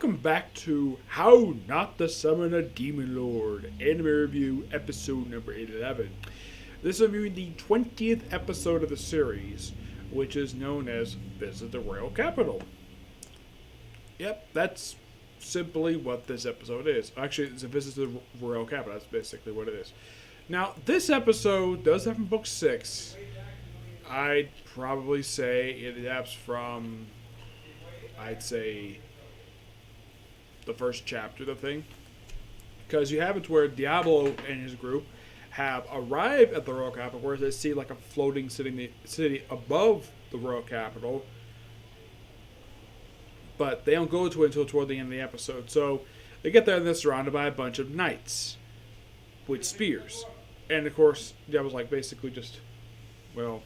welcome back to How Not to Summon a Demon Lord, Anime Review, episode number 11. This is reviewing the 20th episode of the series, which is known as Visit the Royal Capital. Yep, that's simply what this episode is. Actually, it's a visit to the Royal Capital, that's basically what it is. Now, this episode does have in Book 6. I'd probably say it adapts from, I'd say, the first chapter of the thing. Because you have it where Diablo and his group have arrived at the Royal Capital, where they see like a floating city above the Royal Capital. But they don't go to it until toward the end of the episode. So they get there and they're surrounded by a bunch of knights with spears. And of course, Diablo's like basically just, well,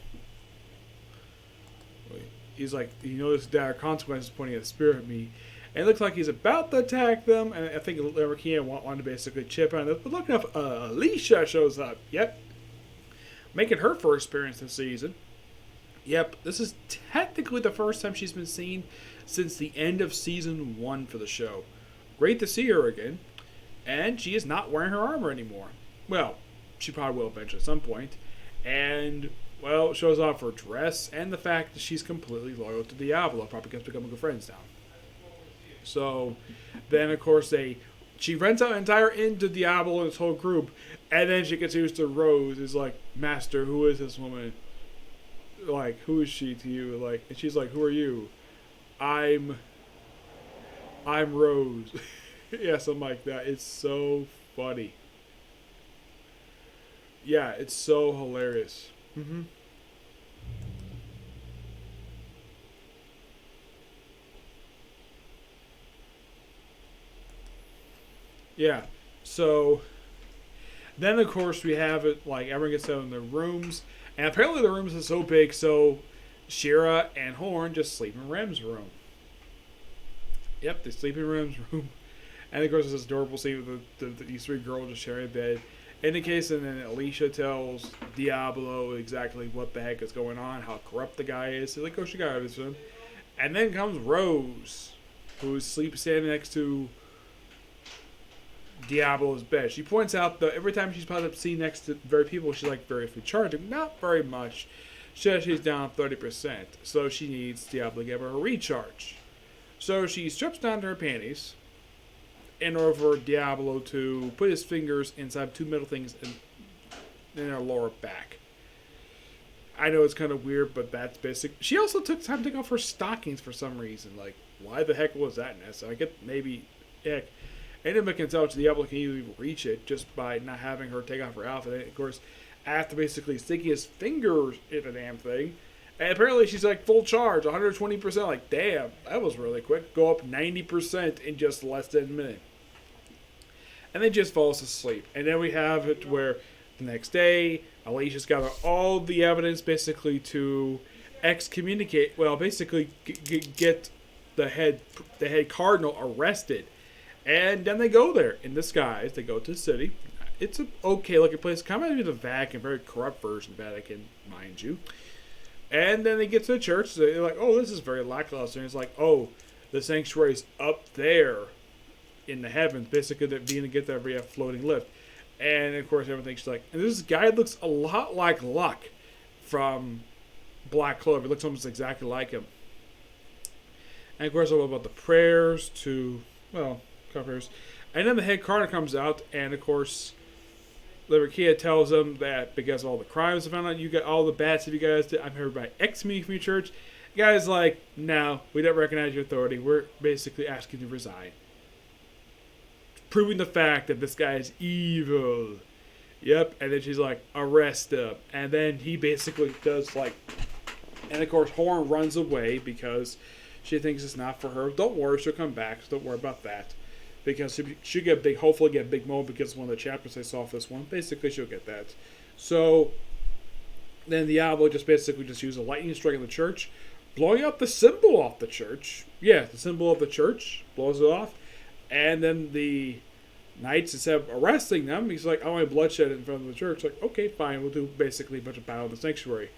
he's like, he knows dire consequences pointing a spear at me. And it looks like he's about to attack them. And I think Rakia wanted to basically chip on it. But look enough, Alicia shows up. Yep. Making her first appearance this season. Yep. This is technically the first time she's been seen since the end of season 1 for the show. Great to see her again. And she is not wearing her armor anymore. Well, she probably will eventually at some point. And, well, it shows off her dress and the fact that she's completely loyal to Diablo. Probably because becoming good friends now. So, then of course she rents out an entire inn to Diablo and his whole group, and then she continues to Rose. Is like, Master, who is this woman? Like, who is she to you? Like, and she's like, who are you? I'm Rose. Yeah, something like that. It's so funny. Yeah, it's so hilarious. Mm-hmm. Yeah, so then of course we have it like everyone gets out in their rooms, and apparently the rooms are so big, so Shira and Horn just sleep in Rem's room. Yep, they sleep in Rem's room, and of course there's this adorable scene with these three girls just sharing a bed. Indicates, and then Alicia tells Diablo exactly what the heck is going on, how corrupt the guy is. He's like, oh, she got out of his room. And then comes Rose, who is standing next to Diablo's bed. She points out that every time she's probably seen next to very people, she's like very recharging. Not very much. She says she's down 30%. So she needs Diablo to give her a recharge. So she strips down to her panties in order for Diablo to put his fingers inside two metal things in her lower back. I know it's kind of weird, but that's basic. She also took time to take off her stockings for some reason. Like, why the heck was that necessary? I get maybe, heck. Anyone can tell Diablo can easily reach it just by not having her take off her outfit. And of course, after basically sticking his fingers in the damn thing, and apparently she's like full charge, 120%. Like, damn, that was really quick. Go up 90% in just less than a minute. And then just falls asleep. And then we have it where the next day, Alicia's gathered all the evidence basically to excommunicate, well, basically get the head cardinal arrested. And then they go there in disguise. They go to the city. It's an okay looking place. Kind of like the Vatican, very corrupt version of the Vatican, mind you. And then they get to the church. They're like, oh, this is very lackluster. And it's like, oh, the sanctuary's up there in the heavens. Basically, they're being to get there via floating lift. And of course, everyone thinks like, and this guy looks a lot like Luck from Black Clover. It looks almost exactly like him. And of course, all about the prayers to, well, covers. And then the head cardinal comes out, and of course, Liverkia tells them that because of all the crimes I found out, you got all the bad stuff you guys did, I'm hereby excommunicating from your church. The guy's like, no, we don't recognize your authority. We're basically asking you to resign. Proving the fact that this guy is evil. Yep, and then she's like, arrest him. And then he basically does like, and of course, Horn runs away because she thinks it's not for her. Don't worry, she'll come back, so don't worry about that. Because she'll get hopefully get a big moment because of one of the chapters I saw for this one. Basically, she'll get that. So, then Diablo just basically just used a lightning strike in the church, blowing up the symbol off the church. Yeah, the symbol of the church, blows it off. And then the knights, instead of arresting them, he's like, I want bloodshed in front of the church. Like, okay, fine, we'll do basically a bunch of battle in the sanctuary.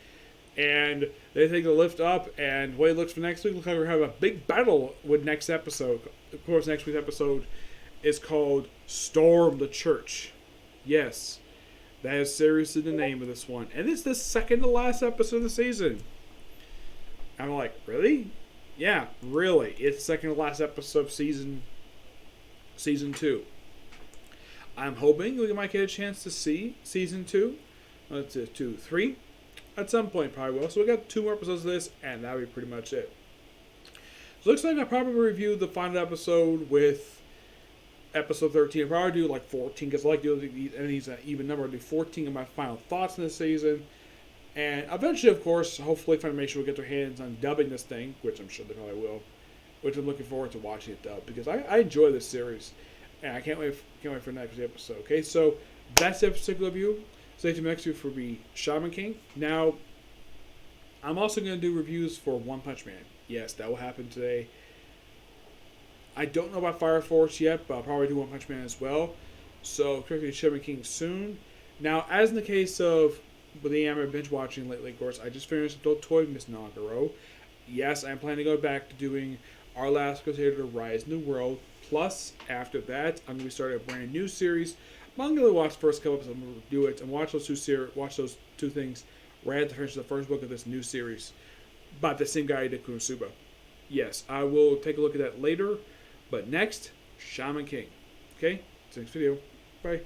And they take the lift up, and the way it looks for next week, looks like we're having a big battle with next episode. Of course, next week's episode is called Storm the Church. Yes, that is seriously the name of this one. And it's the second to last episode of the season. I'm like, really? Yeah, really. It's the second to last episode of season 2. I'm hoping we might get a chance to see season 2. Let's see, 2, 3. At some point, probably will. So we got 2 more episodes of this, and that'll be pretty much it. So it looks like I'll probably review the final episode with episode 13. I'll probably do like 14, because I like doing these an even number. I'll do 14 of my final thoughts in this season. And eventually, of course, hopefully Funimation will get their hands on dubbing this thing, which I'm sure they probably will. Which I'm looking forward to watching it dub, because I enjoy this series. And I can't wait for the next episode. Okay, so that's the particular review. Stay tuned next week for the Shaman King. Now, I'm also going to do reviews for One Punch Man. Yes, that will happen today. I don't know about Fire Force yet, but I'll probably do One Punch Man as well. So, expect the Shaman King soon. Now, as in the case of with the anime binge watching lately, of course, I just finished Adult Toy Miss Nagaro. Yes, I'm planning to go back to doing Our Last Crusader to Rise New World. Plus, after that, I'm going to be starting a brand new series. I'm going to watch the first couple episodes. I'm going to do it and watch those two things right after finish the first book of this new series by the same guy who did Konosuba. Yes, I will take a look at that later. But next, Shaman King. Okay? See you next video. Bye.